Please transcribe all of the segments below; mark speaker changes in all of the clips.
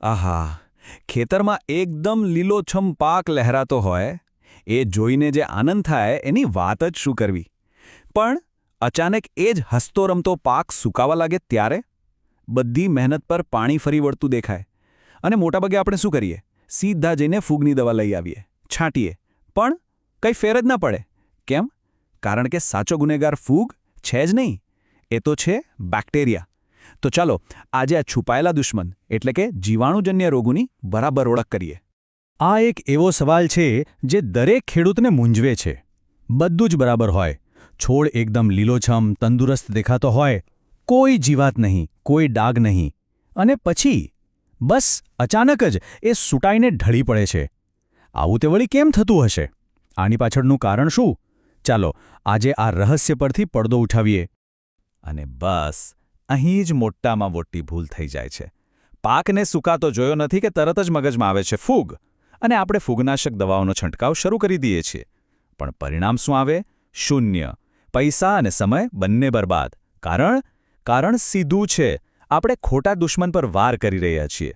Speaker 1: આહા, ખેતરમાં એકદમ લીલોછમ પાક લહેરાતો હોય એ જોઈને જે આનંદ થાય એની વાત જ શું કરવી. પણ અચાનક એ જ હસતો રમતો પાક સુકાવા લાગે ત્યારે બધી મહેનત પર પાણી ફરી વળતું દેખાય અને મોટાભાગે આપણે શું કરીએ? સીધા જઈને ફૂગની દવા લઈ આવીએ, છાંટીએ, પણ કંઈ ફેર જ ના પડે. કેમ? કારણ કે સાચો ગુનેગાર ફૂગ છે જ નહીં, એ તો છે બેક્ટેરિયા. તો ચાલો આજે આ છુપાયેલા દુશ્મન એટલે કે જીવાણુજન્ય રોગોની બરાબર ઓળખ કરીએ.
Speaker 2: આ એક એવો સવાલ છે જે દરેક ખેડૂતને મૂંઝવે છે. બધું જ બરાબર હોય, છોડ એકદમ લીલોછમ તંદુરસ્ત દેખાતો હોય, કોઈ જીવાત નહીં, કોઈ ડાઘ નહીં, અને પછી બસ અચાનક જ એ સૂટાઈને ઢળી પડે છે. આવું તે વળી કેમ થતું હશે? આની પાછળનું કારણ શું? ચાલો આજે આ રહસ્ય પરથી પડદો ઉઠાવીએ.
Speaker 1: અને બસ અહીં જ મોટામાં મોટી ભૂલ થઈ જાય છે. પાકને સુકાતો જોયો નથી કે તરત જ મગજમાં આવે છે ફૂગ, અને આપણે ફૂગનાશક દવાઓનો છંટકાવ શરૂ કરી દઈએ છીએ. પણ પરિણામ શું આવે? શૂન્ય. પૈસા અને સમય બંને બરબાદ. કારણ સીધું છે, આપણે ખોટા દુશ્મન પર વાર કરી રહ્યા છીએ.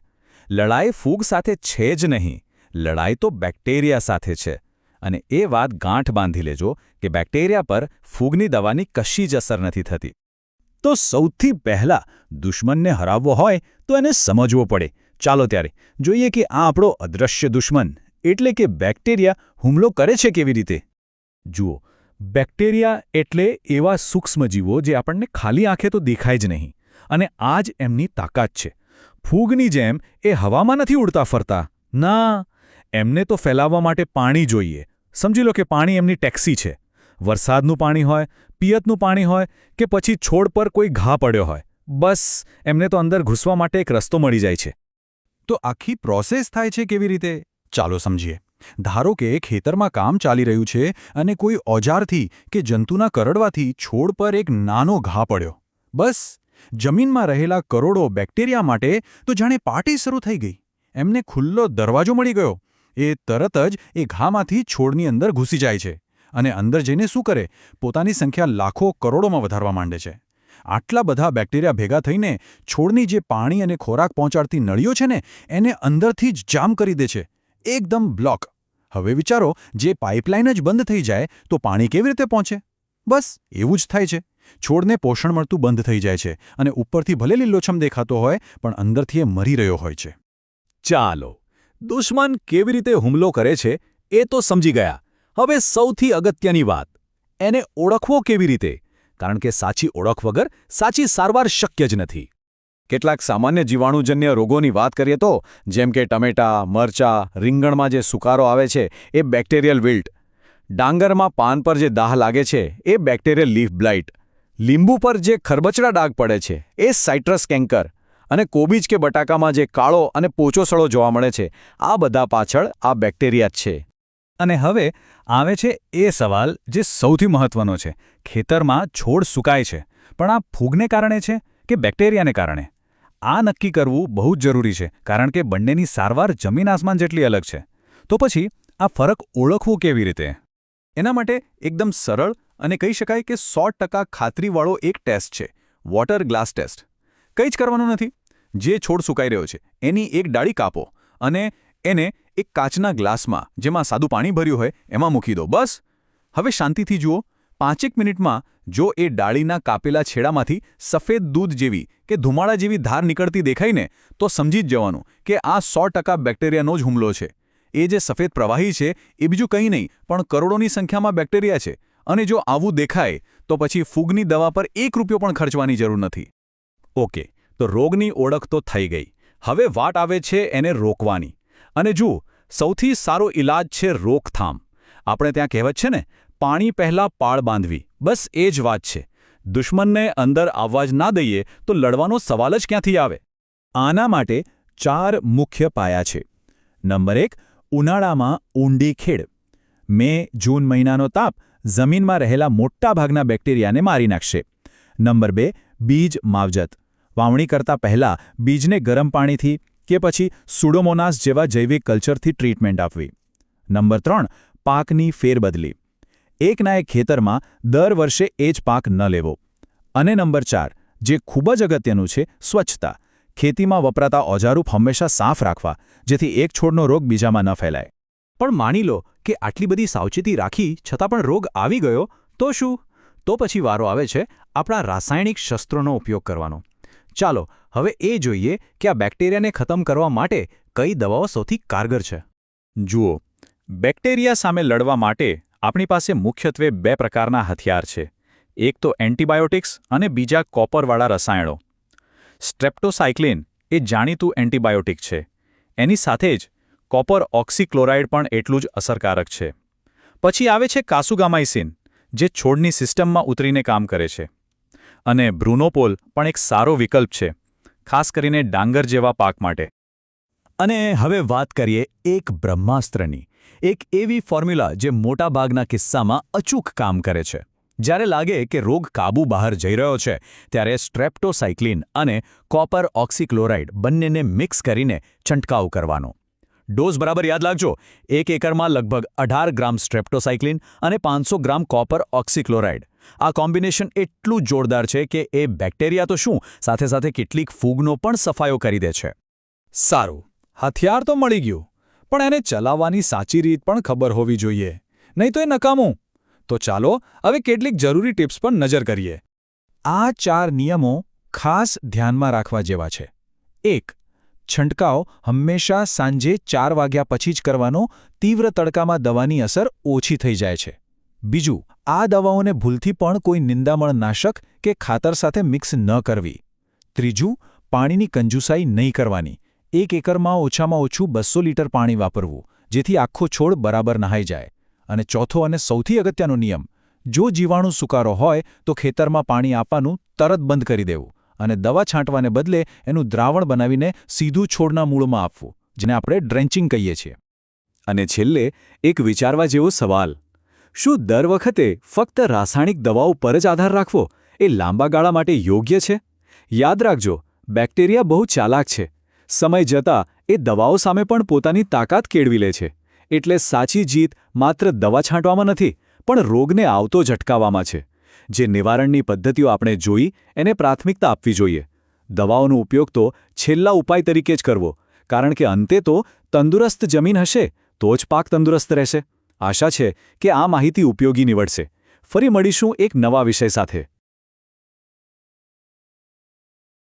Speaker 1: લડાઈ ફૂગ સાથે છે જ નહીં, લડાઈ તો બેક્ટેરિયા સાથે છે. અને એ વાત ગાંઠ બાંધી લેજો કે બેક્ટેરિયા પર ફૂગની દવાની કશી જ અસર નથી થતી. તો સૌથી પહેલાં દુશ્મનને હરાવવો હોય તો એને સમજવો પડે. ચાલો ત્યારે જોઈએ કે આ આપણો અદૃશ્ય દુશ્મન એટલે કે બેક્ટેરિયા હુમલો કરે છે કેવી રીતે. જુઓ, બેક્ટેરિયા એટલે એવા સૂક્ષ્મજીવો જે આપણને ખાલી આંખે તો દેખાય જ નહીં, અને આ જ એમની તાકાત છે. ફૂગની જેમ એ હવામાં નથી ઉડતા ફરતા. ના, એમને તો ફેલાવવા માટે પાણી જોઈએ. સમજી લો કે પાણી એમની ટેક્સી છે. વરસાદનું પાણી હોય, પિયતનું પાણી હોય કે પછી છોડ પર કોઈ ઘા પડ્યો હોય, બસ એમને તો અંદર ઘૂસવા માટે એક રસ્તો મળી જાય છે. તો આખી પ્રોસેસ થાય છે કેવી રીતે? ચાલો સમજીએ. ધારો કે ખેતરમાં કામ ચાલી રહ્યું છે અને કોઈ ઓજારથી કે જંતુના કરડવાથી છોડ પર એક નાનો ઘા પડ્યો. બસ જમીનમાં રહેલા કરોડો બેક્ટેરિયા માટે તો જાણે પાર્ટી શરૂ થઈ ગઈ. એમને ખુલ્લો દરવાજો મળી ગયો. એ તરત જ એ ઘામાંથી છોડની અંદર ઘૂસી જાય છે. અને અંદર જઈને શું કરે? પોતાની સંખ્યા લાખો કરોડોમાં વધારવા માંડે છે. આટલા બધા બેક્ટેરિયા ભેગા થઈને છોડની જે પાણી અને ખોરાક પહોંચાડતી નળીઓ છે ને એને અંદરથી જ જામ કરી દે છે. એકદમ બ્લોક. હવે વિચારો, જે પાઇપલાઇન જ બંધ થઈ જાય તો પાણી કેવી રીતે પહોંચે? બસ એવું જ થાય છે. છોડને પોષણ મળતું બંધ થઈ જાય છે અને ઉપરથી ભલે લીલોછમ દેખાતો હોય પણ અંદરથી એ મરી રહ્યો હોય છે. ચાલો, દુશ્મન કેવી રીતે હુમલો કરે છે એ તો સમજી ગયા. હવે સૌથી અગત્યની વાત, એને ઓળખવો કેવી રીતે? કારણ કે સાચી ઓળખ વગર સાચી સારવાર શક્ય જ નથી. કેટલાક સામાન્ય જીવાણુજન્ય રોગોની વાત કરીએ તો, જેમ કે ટમેટાં, મરચાં, રીંગણમાં જે સુકારો આવે છે એ બેક્ટેરિયલ વિલ્ટ, ડાંગરમાં પાન પર જે દાહ લાગે છે એ બેક્ટેરિયલ લીફ બ્લાઇટ, લીંબુ પર જે ખરબચડા ડાઘ પડે છે એ સાઇટ્રસ કેન્કર, અને કોબીજ કે બટાકામાં જે કાળો અને પોચો સડો જોવા મળે છે, આ બધા પાછળ આ બેક્ટેરિયા જ છે. અને હવે આવે છે એ સવાલ જે સૌથી મહત્વનો છે. ખેતરમાં છોડ સુકાય છે, પણ આ ફૂગને કારણે છે કે બેક્ટેરિયાને કારણે? આ નક્કી કરવું બહુ જ જરૂરી છે, કારણ કે બંનેની સારવાર જમીન આસમાન જેટલી અલગ છે. તો પછી આ ફરક ઓળખવું કેવી રીતે? એના માટે એકદમ સરળ અને કહી શકાય કે 100% ખાતરીવાળો એક ટેસ્ટ છે, વોટર ગ્લાસ ટેસ્ટ. કંઈ જ કરવાનું નથી. જે છોડ સુકાઈ રહ્યો છે એની એક ડાળી કાપો અને એને એક કાચના ગ્લાસમાં, જેમાં સાદું પાણી ભર્યું હોય, એમાં મૂકી દો. બસ. હવે શાંતિથી જુઓ. 5 મિનિટમાં જો એ ડાળીના કાપેલા છેડામાંથી સફેદ દૂધ જેવી કે ધુમાડા જેવી ધાર નીકળતી દેખાય ને, તો સમજી જ જવાનું કે આ 100% બેક્ટેરિયાનો જ હુમલો છે. એ જે સફેદ પ્રવાહી છે એ બીજું કંઈ નહીં પણ કરોડોની સંખ્યામાં બેક્ટેરિયા છે. અને જો આવું દેખાય તો પછી ફૂગની દવા પર ₹1 પણ ખર્ચવાની જરૂર નથી. ઓકે, તો રોગની ઓળખ તો થઈ ગઈ. હવે વાત આવે છે એને રોકવાની. અને જુઓ, સૌથી સારો ઇલાજ છે રોકથામ. આપણે ત્યાં કહેવત છે ને, પાણી પહેલાં પાળ બાંધવી. બસ એ જ વાત છે. દુશ્મનને અંદર આવવા જ ના દઈએ તો લડવાનો સવાલ જ ક્યાંથી આવે? આના માટે 4 મુખ્ય પાયા છે. નંબર 1, ઉનાળામાં ઊંડી ખેડ. મે જૂન મહિનાનો તાપ જમીનમાં રહેલા મોટાભાગના બેક્ટેરિયાને મારી નાખશે. નંબર 2, બીજ માવજત. વાવણી કરતા પહેલાં બીજને ગરમ પાણીથી કે પછી સુડોમોનાસ જેવા જૈવિક કલ્ચરથી ટ્રીટમેન્ટ આપવી. નંબર 3, પાકની ફેરબદલી. એકના એક ખેતરમાં દર વર્ષે એ જ પાક ન લેવો. અને નંબર 4, જે ખૂબ જ અગત્યનું છે, સ્વચ્છતા. ખેતીમાં વપરાતા ઓજારૂપ હંમેશા સાફ રાખવા, જેથી એક છોડનો રોગ બીજામાં ન ફેલાય.
Speaker 2: પણ માની લો કે આટલી બધી સાવચેતી રાખી છતાં પણ રોગ આવી ગયો તો શું? તો પછી વારો આવે છે આપણા રાસાયણિક શસ્ત્રોનો ઉપયોગ કરવાનો. ચાલો હવે એ જોઈએ કે આ બેક્ટેરિયાને ખતમ કરવા માટે કઈ દવાઓ સૌથી કારગર છે.
Speaker 1: જુઓ, બેક્ટેરિયા સામે લડવા માટે આપણી પાસે મુખ્યત્વે 2 પ્રકારના હથિયાર છે. એક તો એન્ટીબાયોટિક્સ અને બીજા કોપરવાળા રસાયણો. સ્ટ્રેપ્ટોસાયક્લિન એ જાણીતું એન્ટીબાયોટિક છે. એની સાથે જ કોપર ઓક્સીક્લોરાઇડ પણ એટલું જ અસરકારક છે. પછી આવે છે કાસુગામાઇસિન, જે છોડની સિસ્ટમમાં ઉતરીને કામ કરે છે. અને બ્રુનોપોલ પણ એક સારો વિકલ્પ છે, ખાસ કરીને ડાંગર જેવા પાક માટે.
Speaker 2: અને હવે વાત કરીએ એક બ્રહ્માસ્ત્રની, એક એવી ફોર્મ્યુલા જે મોટાભાગના કિસ્સામાં અચૂક કામ કરે છે. જ્યારે લાગે કે રોગ કાબુ બહાર જઈ રહ્યો છે ત્યારે સ્ટ્રેપ્ટોસાયક્લિન અને કોપર ઓક્સીક્લોરાઇડ બંનેને મિક્સ કરીને છંટકાવ કરવાનો. ડોઝ બરાબર યાદ રાખજો. 1 એકરમાં લગભગ 18 ગ્રામ સ્ટ્રેપ્ટોસાયક્લિન અને 500 ગ્રામ કોપર ઓક્સીક્લોરાઇડ. આ કોમ્બિનેશન એટલું જોરદાર છે કે એ બેક્ટેરિયા તો શું, સાથે સાથે કેટલીક ફૂગનો પણ સફાયો કરી દે છે.
Speaker 1: સારું, હથિયાર તો મળી ગયું, પણ એને ચલાવવાની સાચી રીત પણ ખબર હોવી જોઈએ, નહીં તો એ નકામું. તો ચાલો હવે કેટલીક જરૂરી ટિપ્સ પર નજર કરીએ. આ 4 નિયમો ખાસ ધ્યાનમાં રાખવા જેવા છે. 1. છંટકાવ હંમેશા સાંજે 4 વાગ્યા પછી જ કરવાનો. તીવ્ર તડકામાં દવાની અસર ઓછી થઈ જાય છે. 2. આ દવાઓને ભૂલથી પણ કોઈ નિંદામણનાશક કે ખાતર સાથે મિક્સ ન કરવી. 3. પાણીની કંજુસાઈ નહીં કરવાની. 1 એકરમાં ઓછામાં ઓછું 200 લીટર પાણી વાપરવું, જેથી આખો છોડ બરાબર નહાઈ જાય. અને 4થો અને સૌથી અગત્યનો નિયમ, જો જીવાણુ સુકારો હોય તો ખેતરમાં પાણી આપવાનું તરત બંધ કરી દેવું અને દવા છાંટવાને બદલે એનું દ્રાવણ બનાવીને સીધું છોડના મૂળમાં આપવું, જેને આપણે ડ્રેન્ચિંગ કહીએ છીએ.
Speaker 2: અને છેલ્લે એક વિચારવા જેવો સવાલ: શું દર વખતે ફક્ત રાસાયણિક દવાઓ પર જ આધાર રાખવો એ લાંબા ગાળા માટે યોગ્ય છે? યાદ રાખજો, બેક્ટેરિયા બહુ ચાલાક છે. સમય જતાં એ દવાઓ સામે પણ પોતાની તાકાત કેળવી લે છે. એટલે સાચી જીત માત્ર દવા છાંટવામાં નથી, પણ રોગને આવતો જ અટકાવવામાં છે. જે નિવારણની પદ્ધતિઓ આપણે જોઈ એને પ્રાથમિકતા આપવી જોઈએ. દવાઓનો ઉપયોગ તો છેલ્લા ઉપાય તરીકે જ કરવો, કારણ કે અંતે તો તંદુરસ્ત જમીન હશે તો જ પાક તંદુરસ્ત રહેશે. આશા છે કે આ માહિતી ઉપયોગી નીવડશે. ફરી મળીશું એક નવા વિષય સાથે.